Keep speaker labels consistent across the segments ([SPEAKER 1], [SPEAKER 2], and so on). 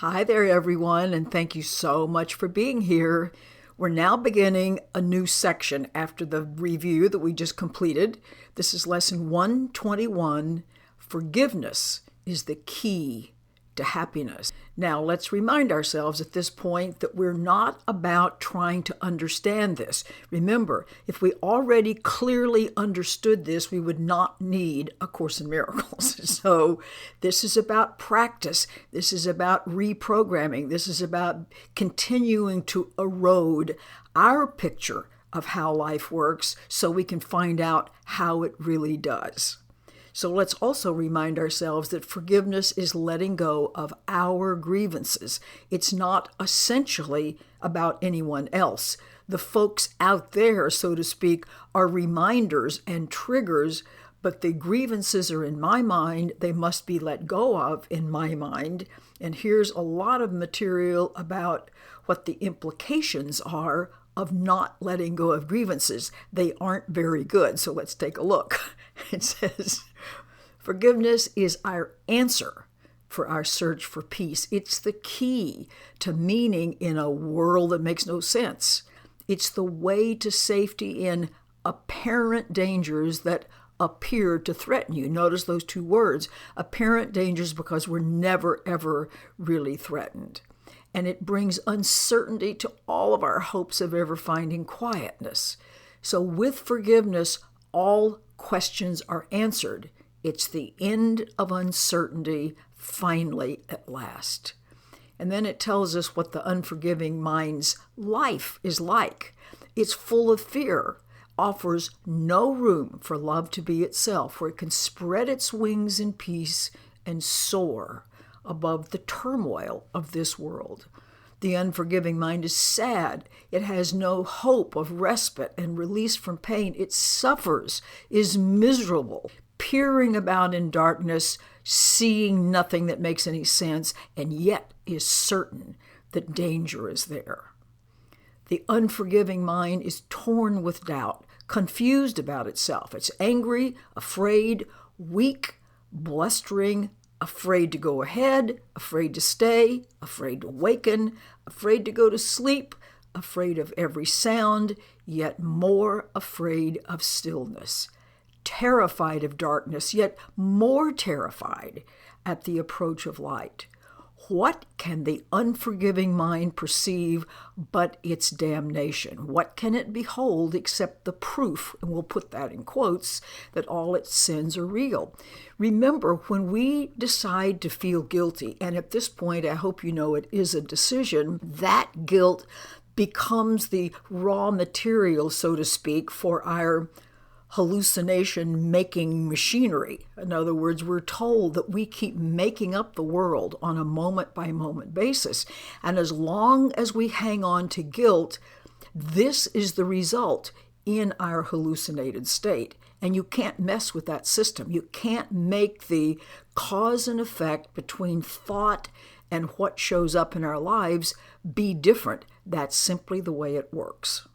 [SPEAKER 1] Hi there, everyone, and thank you so much for being here. We're now beginning a new section after the review that we just completed. This is lesson 121, Forgiveness is the Key to Happiness. Now, let's remind ourselves at this point that we're not about trying to understand this. Remember, if we already clearly understood this, we would not need A Course in Miracles. So this is about practice. This is about reprogramming. This is about continuing to erode our picture of how life works so we can find out how it really does. So let's also remind ourselves that forgiveness is letting go of our grievances. It's not essentially about anyone else. The folks out there, so to speak, are reminders and triggers, but the grievances are in my mind. They must be let go of in my mind. And here's a lot of material about what the implications are of not letting go of grievances. They aren't very good, so let's take a look. It says, forgiveness is our answer for our search for peace. It's the key to meaning in a world that makes no sense. It's the way to safety in apparent dangers that appear to threaten you. Notice those two words, apparent dangers, because we're never, ever really threatened. And it brings uncertainty to all of our hopes of ever finding quietness. So with forgiveness, all questions are answered. It's the end of uncertainty, finally, at last. And then it tells us what the unforgiving mind's life is like. It's full of fear, offers no room for love to be itself, where it can spread its wings in peace and soar above the turmoil of this world. The unforgiving mind is sad. It has no hope of respite and release from pain. It suffers, is miserable, peering about in darkness, seeing nothing that makes any sense, and yet is certain that danger is there. The unforgiving mind is torn with doubt, confused about itself. It's angry, afraid, weak, blustering, afraid to go ahead, afraid to stay, afraid to waken, afraid to go to sleep, afraid of every sound, yet more afraid of stillness, terrified of darkness, yet more terrified at the approach of light. What can the unforgiving mind perceive but its damnation? What can it behold except the proof, and we'll put that in quotes, that all its sins are real? Remember, when we decide to feel guilty, and at this point I hope you know it is a decision, that guilt becomes the raw material, so to speak, for our hallucination-making machinery. In other words, we're told that we keep making up the world on a moment-by-moment basis. And as long as we hang on to guilt, this is the result in our hallucinated state. And you can't mess with that system. You can't make the cause and effect between thought and what shows up in our lives be different. That's simply the way it works.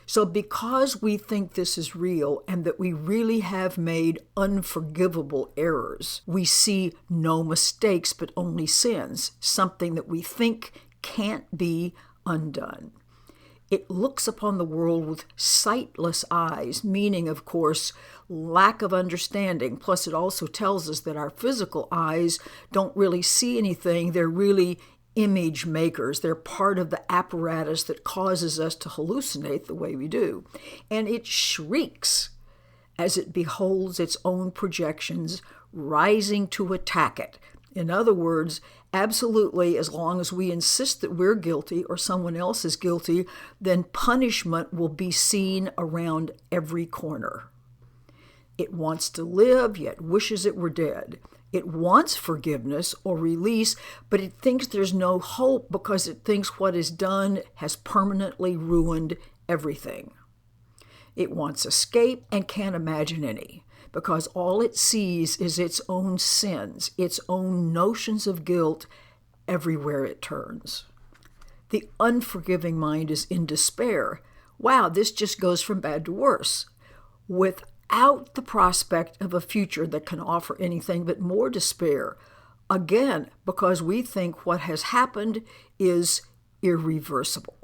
[SPEAKER 1] So because we think this is real and that we really have made unforgivable errors, we see no mistakes but only sins, something that we think can't be undone. It looks upon the world with sightless eyes, meaning, of course, lack of understanding. Plus, it also tells us that our physical eyes don't really see anything. They're really image makers. They're part of the apparatus that causes us to hallucinate the way we do. And it shrieks as it beholds its own projections rising to attack it. In other words, absolutely, as long as we insist that we're guilty or someone else is guilty, then punishment will be seen around every corner. It wants to live, yet wishes it were dead. It wants forgiveness or release, but it thinks there's no hope because it thinks what is done has permanently ruined everything. It wants escape and can't imagine any, because all it sees is its own sins, its own notions of guilt everywhere it turns. The unforgiving mind is in despair. Wow, this just goes from bad to worse. Without the prospect of a future that can offer anything but more despair, Again, because we think what has happened is irreversible.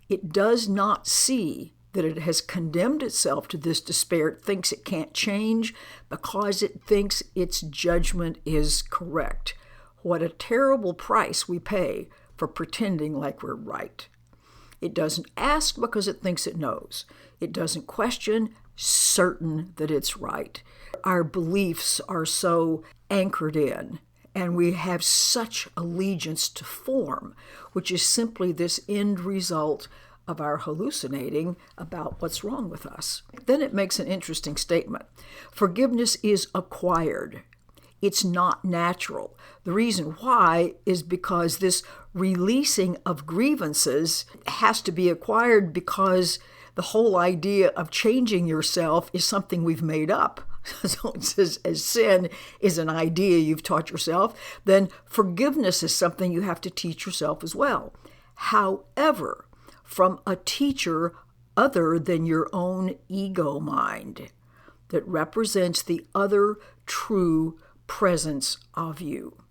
[SPEAKER 1] It does not see that it has condemned itself to this despair. It thinks it can't change because it thinks its judgment is correct. What a terrible price we pay for pretending like we're right. It doesn't ask because it thinks it knows. It doesn't question, certain that it's right. Our beliefs are so anchored in, and we have such allegiance to form, which is simply this end result of our hallucinating about what's wrong with us. Then it makes an interesting statement. Forgiveness is acquired. It's not natural. The reason why is because this releasing of grievances has to be acquired because the whole idea of changing yourself is something we've made up. So it says, as sin is an idea you've taught yourself, then forgiveness is something you have to teach yourself as well. However, from a teacher other than your own ego mind that represents the other true presence of you.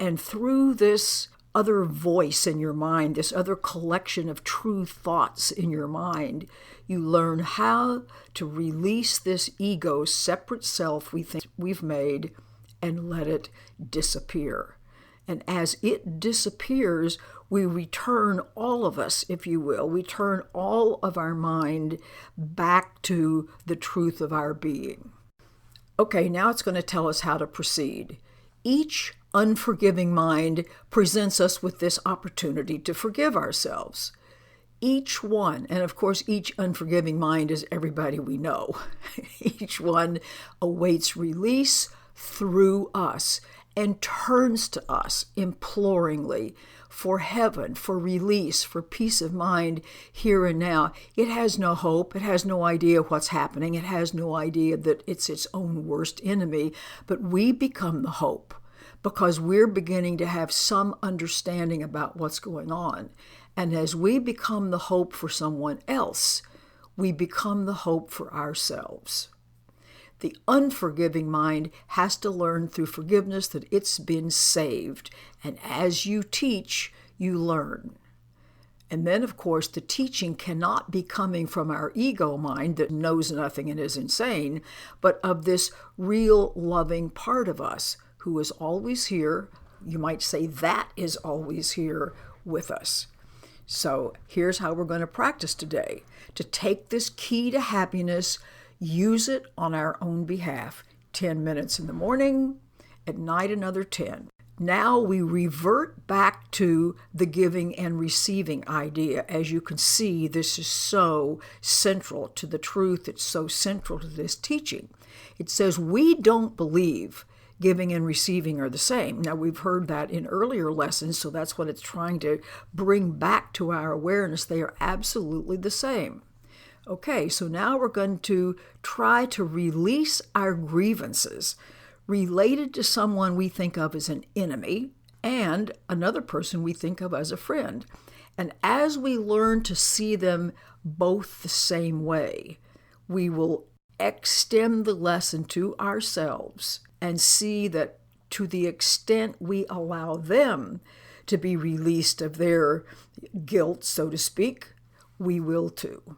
[SPEAKER 1] And through this other voice in your mind, this other collection of true thoughts in your mind, you learn how to release this ego, separate self we think we've made, and let it disappear. And as it disappears, we return all of us, if you will, we turn all of our mind back to the truth of our being. Okay, now it's going to tell us how to proceed. Each unforgiving mind presents us with this opportunity to forgive ourselves. Each one, and of course each unforgiving mind is everybody we know, each one awaits release through us and turns to us imploringly for heaven, for release, for peace of mind here and now. It has no hope. It has no idea what's happening. It has no idea that it's its own worst enemy. But we become the hope because we're beginning to have some understanding about what's going on. And as we become the hope for someone else, we become the hope for ourselves. The unforgiving mind has to learn through forgiveness that it's been saved. And as you teach, you learn. And then, of course, the teaching cannot be coming from our ego mind that knows nothing and is insane, but of this real loving part of us who is always here. You might say that is always here with us. So here's how we're going to practice today. To take this key to happiness, use it on our own behalf. 10 minutes in the morning, at night another 10. Now we revert back to the giving and receiving idea. As you can see, this is so central to the truth. It's so central to this teaching. It says we don't believe giving and receiving are the same. Now, we've heard that in earlier lessons, so that's what it's trying to bring back to our awareness. They are absolutely the same. Okay, so now we're going to try to release our grievances related to someone we think of as an enemy and another person we think of as a friend. And as we learn to see them both the same way, we will extend the lesson to ourselves and see that to the extent we allow them to be released of their guilt, so to speak, we will too.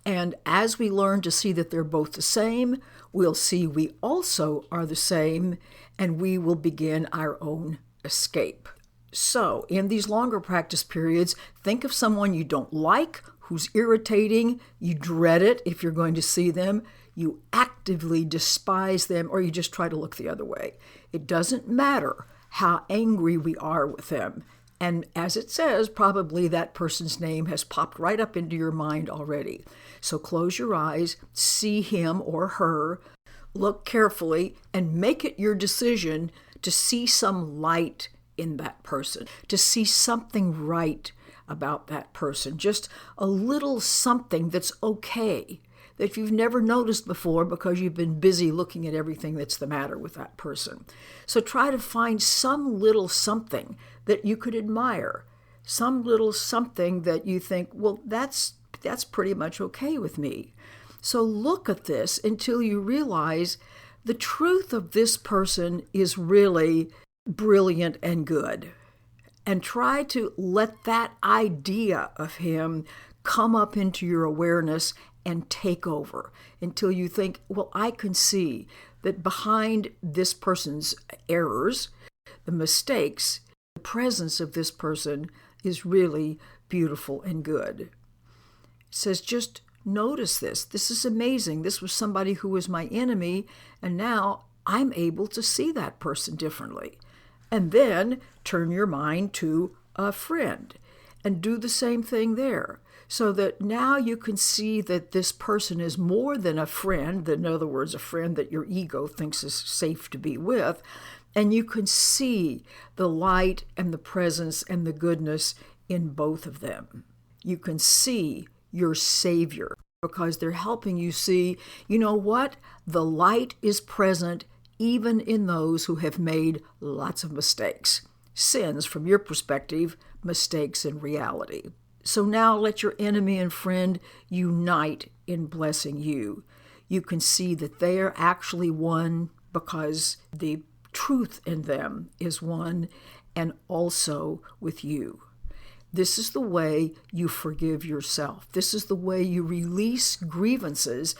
[SPEAKER 1] And as we learn to see that they're both the same, we'll see we also are the same, and we will begin our own escape. So, in these longer practice periods, think of someone you don't like, who's irritating, you dread it if you're going to see them, you actively despise them, or you just try to look the other way. It doesn't matter how angry we are with them. And as it says, probably that person's name has popped right up into your mind already. So close your eyes, see him or her, look carefully, and make it your decision to see some light in that person, to see something right about that person, just a little something that's okay, that you've never noticed before because you've been busy looking at everything that's the matter with that person. So try to find some little something that you could admire, some little something that you think, well, that's pretty much okay with me. So look at this until you realize the truth of this person is really brilliant and good. And try to let that idea of him come up into your awareness and take over until you think, well, I can see that behind this person's errors, the mistakes, the presence of this person is really beautiful and good. It says, just notice this. This is amazing. This was somebody who was my enemy, and now I'm able to see that person differently. And then turn your mind to a friend and do the same thing there, so that now you can see that this person is more than a friend, in other words, a friend that your ego thinks is safe to be with, and you can see the light and the presence and the goodness in both of them. You can see your Savior because they're helping you see, you know what? The light is present even in those who have made lots of mistakes. Sins from your perspective, mistakes in reality. So now let your enemy and friend unite in blessing you. You can see that they are actually one because the truth in them is one, and also with you. This is the way you forgive yourself. This is the way you release grievances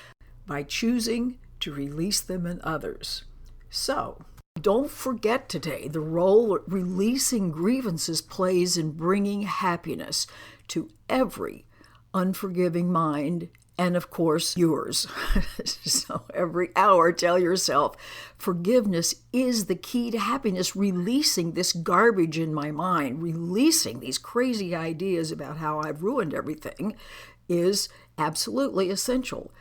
[SPEAKER 1] by choosing to release them in others. So, don't forget today the role releasing grievances plays in bringing happiness to every unforgiving mind, and of course, yours. So every hour, tell yourself, forgiveness is the key to happiness. Releasing this garbage in my mind, releasing these crazy ideas about how I've ruined everything is absolutely essential.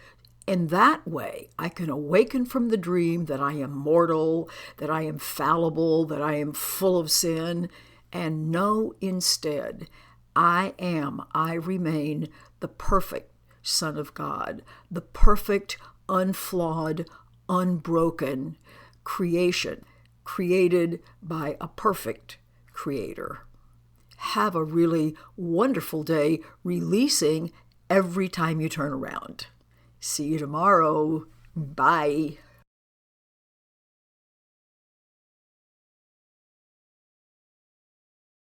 [SPEAKER 1] In that way, I can awaken from the dream that I am mortal, that I am fallible, that I am full of sin, and know instead, I remain the perfect Son of God, the perfect, unflawed, unbroken creation, created by a perfect Creator. Have a really wonderful day releasing every time you turn around. See you tomorrow. Bye.